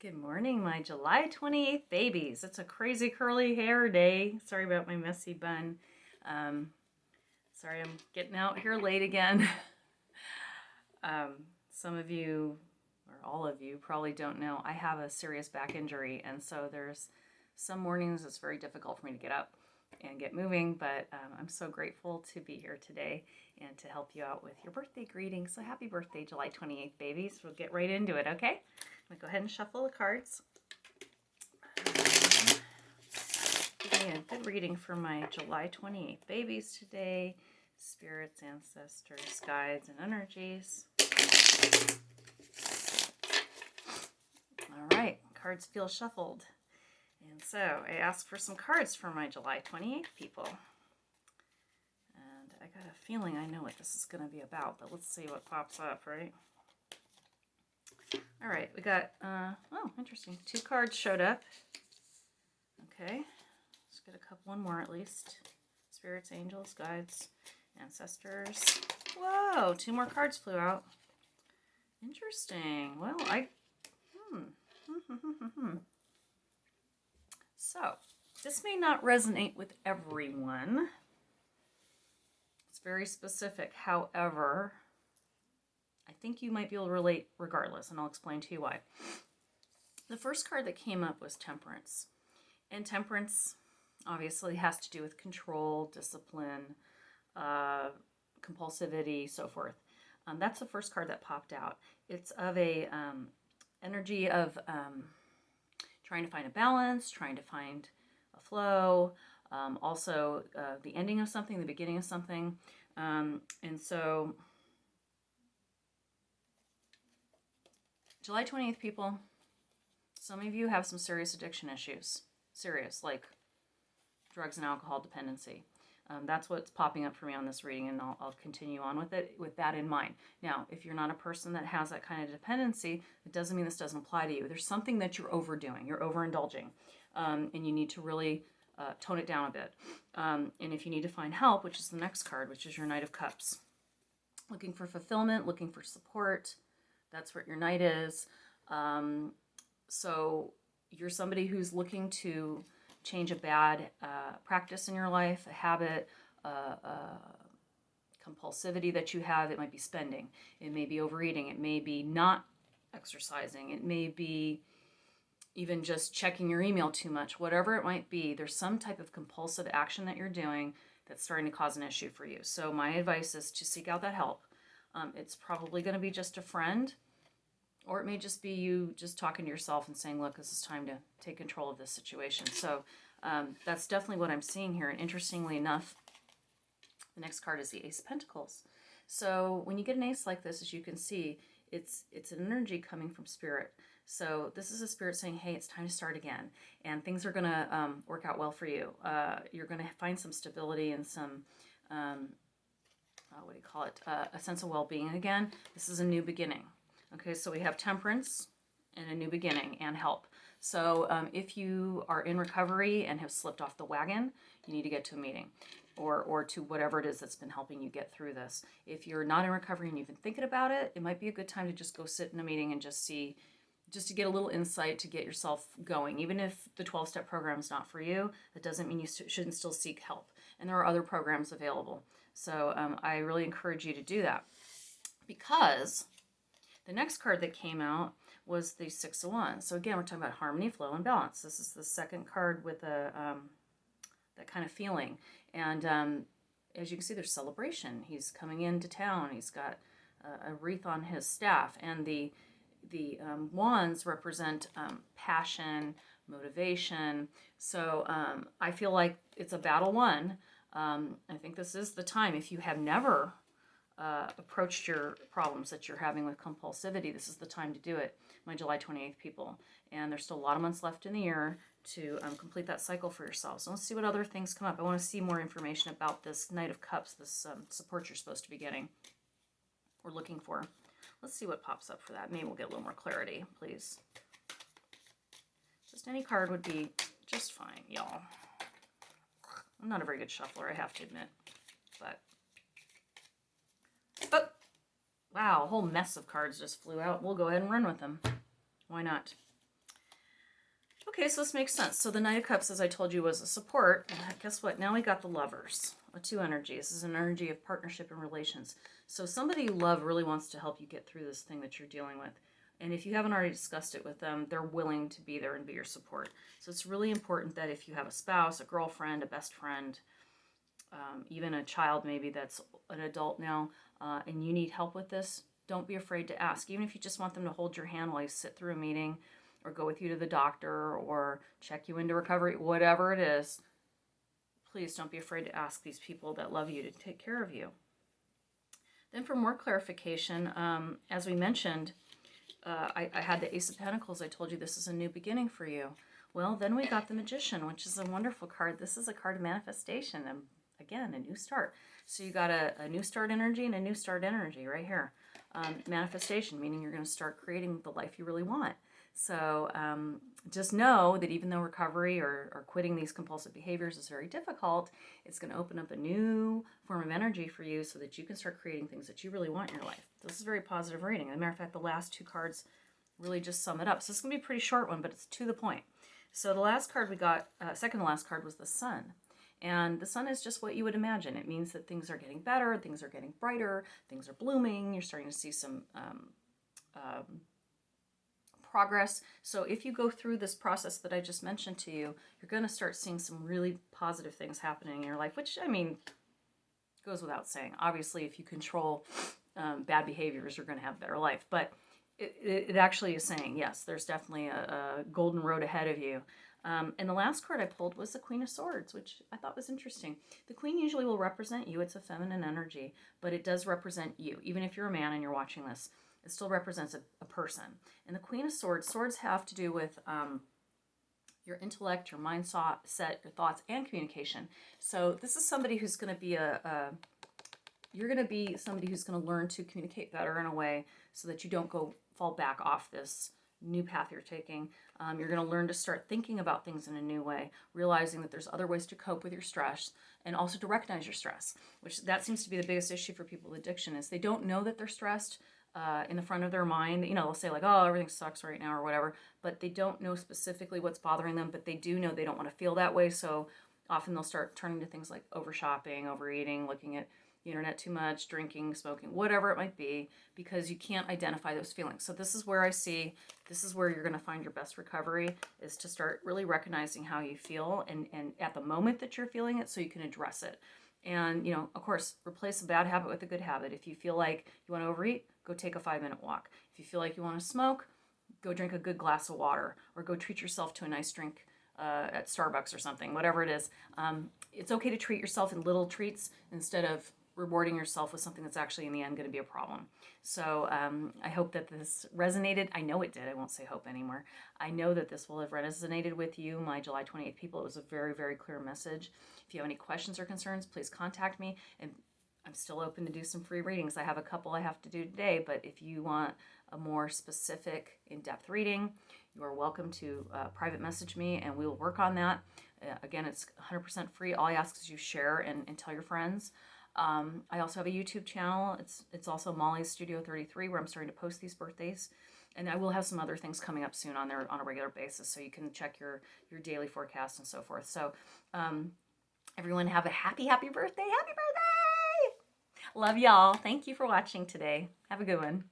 Good morning, my July 28th babies. It's a crazy curly hair day. Sorry about my messy bun. Um, sorry I'm getting out here late again. Some of you, or all of you, probably don't know I have a serious back injury, and so there's some mornings it's very difficult for me to get up and get moving, but I'm so grateful to be here today and to help you out with your birthday greeting. So happy birthday, July 28th, babies. We'll get right into it, okay? I'm going to go ahead and shuffle the cards. Give me a good reading for my July 28th babies today. Spirits, ancestors, guides, and energies. All right, cards feel shuffled. And so I asked for some cards for my July 28th people. And I got a feeling I know what this is going to be about, but let's see what pops up, right? All right, we got, oh, interesting. 2 cards showed up. Okay, let's get one more at least. Spirits, angels, guides, ancestors. Whoa, 2 more cards flew out. Interesting. Well, So, this may not resonate with everyone. It's very specific. However, I think you might be able to relate regardless, and I'll explain to you why. The first card that came up was Temperance. And Temperance obviously has to do with control, discipline, compulsivity, so forth. That's the first card that popped out. It's of a energy of trying to find a balance, trying to find a flow, also the ending of something, the beginning of something. And so July 28th people, some of you have some serious addiction issues. Serious, like drugs and alcohol dependency. That's what's popping up for me on this reading, and I'll continue on with it with that in mind. Now, if you're not a person that has that kind of dependency, it doesn't mean this doesn't apply to you. There's something that you're overdoing, you're overindulging, and you need to really tone it down a bit. And if you need to find help, which is the next card, which is your Knight of Cups, looking for fulfillment, looking for support, that's what your Knight is. So you're somebody who's looking to change a bad practice in your life, a habit, compulsivity that you have. It might be spending, it may be overeating, it may be not exercising, it may be even just checking your email too much. Whatever it might be, there's some type of compulsive action that you're doing that's starting to cause an issue for you. So my advice is to seek out that help. It's probably going to be just a friend, or it may just be you just talking to yourself and saying, look, this is time to take control of this situation. So that's definitely what I'm seeing here. And interestingly enough, the next card is the Ace of Pentacles. So when you get an ace like this, as you can see, it's an energy coming from Spirit. So this is a Spirit saying, hey, it's time to start again. And things are going to work out well for you. You're going to find some stability and some, what do you call it, a sense of well-being again. This is a new beginning. Okay, so we have Temperance and a new beginning and help. So if you are in recovery and have slipped off the wagon, you need to get to a meeting or to whatever it is that's been helping you get through this. If you're not in recovery and you've been thinking about it, it might be a good time to just go sit in a meeting and just to get a little insight to get yourself going. Even if the 12-step program is not for you, that doesn't mean you shouldn't still seek help. And there are other programs available. So I really encourage you to do that, because the next card that came out was the Six of Wands. So again, we're talking about harmony, flow, and balance. This is the second card with that kind of feeling. And as you can see, there's celebration. He's coming into town. He's got a wreath on his staff. And the wands represent passion, motivation. So I feel like it's a battle won. I think this is the time. If you have never approached your problems that you're having with compulsivity, this is the time to do it, my July 28th people. And there's still a lot of months left in the year to complete that cycle for yourself. So let's see what other things come up. I want to see more information about this Knight of Cups, this support you're supposed to be getting or looking for. Let's see what pops up for that. Maybe we'll get a little more clarity, please. Just any card would be just fine, y'all. I'm not a very good shuffler, I have to admit, but oh, wow, a whole mess of cards just flew out. We'll go ahead and run with them. Why not? Okay, so this makes sense. So the Knight of Cups, as I told you, was a support. And guess what? Now we got the Lovers. Two energies. This is an energy of partnership and relations. So somebody you love really wants to help you get through this thing that you're dealing with. And if you haven't already discussed it with them, they're willing to be there and be your support. So it's really important that if you have a spouse, a girlfriend, a best friend, even a child maybe that's an adult now, and you need help with this, don't be afraid to ask. Even if you just want them to hold your hand while you sit through a meeting or go with you to the doctor or check you into recovery, whatever it is, please don't be afraid to ask these people that love you to take care of you. Then for more clarification, as we mentioned, I had the Ace of Pentacles. I told you this is a new beginning for you. Well, then we got the Magician, which is a wonderful card. This is a card of manifestation, and again, a new start. So you got a new start energy and a new start energy right here. Manifestation, meaning you're going to start creating the life you really want. So just know that even though recovery or quitting these compulsive behaviors is very difficult, it's going to open up a new form of energy for you so that you can start creating things that you really want in your life. This is a very positive reading. As a matter of fact, the last two cards really just sum it up. So it's going to be a pretty short one, but it's to the point. So the last card we got, second to last card, was the Sun. And the sun is just what you would imagine. It means that things are getting better, things are getting brighter, things are blooming, you're starting to see some progress. So if you go through this process that I just mentioned to you, you're going to start seeing some really positive things happening in your life, which, I mean, goes without saying. Obviously, if you control bad behaviors, you're going to have a better life. But it actually is saying, yes, there's definitely a golden road ahead of you. And the last card I pulled was the Queen of Swords, which I thought was interesting. The Queen usually will represent you. It's a feminine energy, but it does represent you. Even if you're a man and you're watching this, it still represents a person. And the Queen of Swords, swords have to do with your intellect, your mindset, your thoughts, and communication. So this is somebody who's going to be you're going to be somebody who's going to learn to communicate better in a way so that you don't fall back off this new path you're taking. You're going to learn to start thinking about things in a new way, realizing that there's other ways to cope with your stress and also to recognize your stress, which that seems to be the biggest issue for people with addiction is they don't know that they're stressed in the front of their mind. You know, they'll say like, oh, everything sucks right now or whatever, but they don't know specifically what's bothering them, but they do know they don't want to feel that way. So often they'll start turning to things like over shopping, overeating, looking at the internet too much, drinking, smoking, whatever it might be, because you can't identify those feelings. So this is where I see, this is where you're going to find your best recovery, is to start really recognizing how you feel and at the moment that you're feeling it so you can address it. And, you know, of course, replace a bad habit with a good habit. If you feel like you want to overeat, go take a 5-minute walk. If you feel like you want to smoke, go drink a good glass of water or go treat yourself to a nice drink at Starbucks or something, whatever it is. It's okay to treat yourself in little treats instead of rewarding yourself with something that's actually in the end going to be a problem. So I hope that this resonated. I know it did. I won't say hope anymore. I know that this will have resonated with you, my July 28th people. It was a very, very clear message. If you have any questions or concerns, please contact me. And I'm still open to do some free readings. I have a couple I have to do today, but if you want a more specific, in-depth reading, you are welcome to private message me and we will work on that. Again, it's 100% free. All I ask is you share and tell your friends. I also have a YouTube channel. It's also Molly's Studio 33, where I'm starting to post these birthdays. And I will have some other things coming up soon on there on a regular basis, so you can check your daily forecast and so forth. So everyone have a happy birthday. Happy birthday! Love y'all. Thank you for watching today. Have a good one.